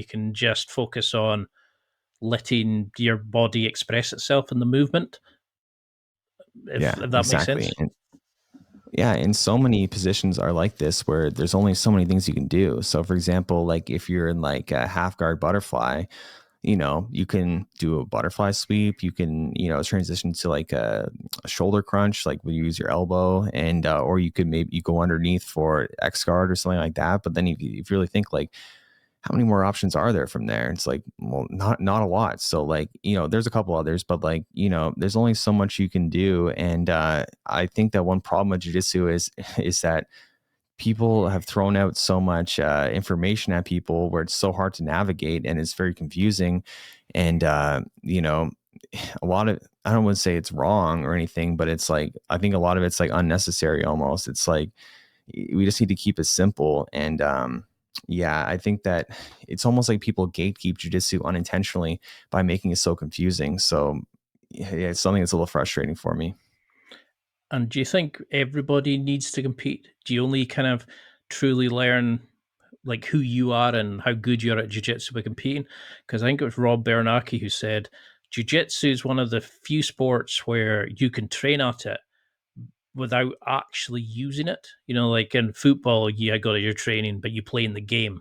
can just focus on letting your body express itself in the movement, Yeah, if that makes exactly. sense. And yeah, and so many positions are like this where there's only so many things you can do. So for example, like if you're in like a half guard butterfly, you can do a butterfly sweep. You can, transition to like a shoulder crunch, like when you use your elbow, and or you could maybe you go underneath for X guard or something like that. But then if you really think like, how many more options are there from there? It's like, well, not a lot. So like, there's a couple others, but like, there's only so much you can do. And I think that one problem with jujitsu is that people have thrown out so much information at people where it's so hard to navigate and it's very confusing. And a lot of, I don't want to say it's wrong or anything, but it's like, I think a lot of it's like unnecessary almost. It's like, we just need to keep it simple. And yeah, I think that it's almost like people gatekeep jujitsu unintentionally by making it so confusing. So yeah, it's something that's a little frustrating for me. And do you think everybody needs to compete? Do you only kind of truly learn like who you are and how good you are at jiu-jitsu by competing? Because I think it was Rob Bernanke who said jiu-jitsu is one of the few sports where you can train at it without actually using it. You know, like in football, yeah, got your training, but you play in the game.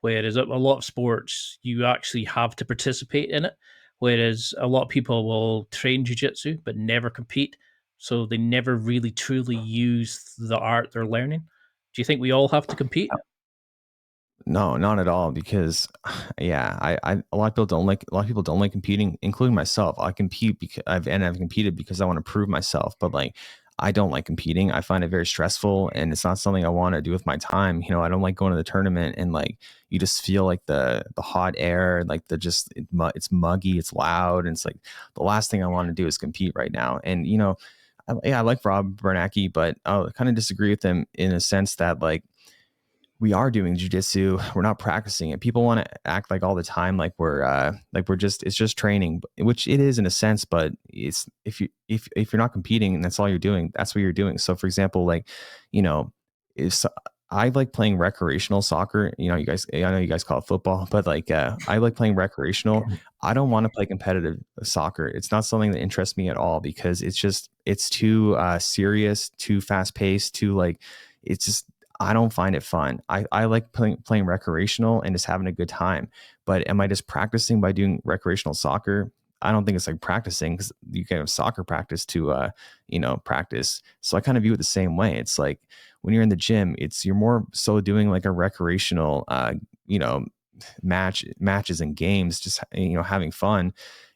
Whereas a lot of sports, you actually have to participate in it. Whereas a lot of people will train jujitsu but never compete. So they never really truly use the art they're learning. Do you think we all have to compete? No, not at all. Because, yeah, a lot of people don't like competing, including myself. I compete because I've competed because I want to prove myself. But like, I don't like competing. I find it very stressful, and it's not something I want to do with my time. I don't like going to the tournament and like you just feel like the hot air, like it's muggy, it's loud, and it's like the last thing I want to do is compete right now. And yeah, I like Rob Bernanke, but I kind of disagree with him in a sense that like we are doing jujitsu. We're not practicing it. People want to act like all the time, like we're just, it's just training, which it is in a sense, but it's, if you're not competing and that's all you're doing, that's what you're doing. So for example, like, you know, is I like playing recreational soccer. I know you guys call it football, but like, I like playing recreational. I don't want to play competitive soccer. It's not something that interests me at all because it's too serious, too fast paced, too like, it's just, I don't find it fun. I like playing recreational and just having a good time. But am I just practicing by doing recreational soccer? I don't think it's like practicing, because you can have soccer practice to practice. So I kind of view it the same way. It's like when you're in the gym, you're more so doing like a recreational you know matches and games, just having fun.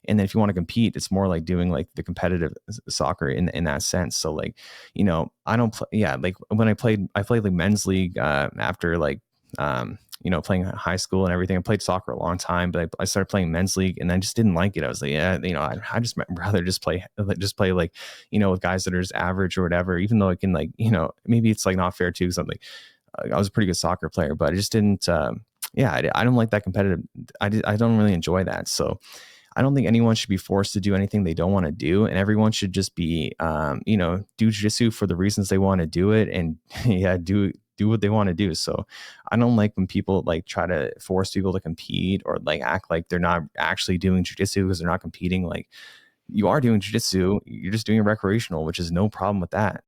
And then if you want to compete, it's more like doing like the competitive soccer in that sense. So like, I don't play, yeah, like when I played like men's league after like playing high school and everything. I played soccer a long time, but I started playing men's league and I just didn't like it. I was like, yeah, I just rather just play like, with guys that are just average or whatever, even though it can like, maybe it's like not fair too. Cause I'm like, I was a pretty good soccer player, but I just didn't, yeah, I don't like that competitive. I don't really enjoy that. So I don't think anyone should be forced to do anything they don't want to do, and everyone should just be, do jujitsu for the reasons they want to do it, and yeah, do what they want to do. So I don't like when people like try to force people to compete or like act like they're not actually doing jujitsu because they're not competing. Like, you are doing jujitsu, you're just doing it recreational, which is no problem with that.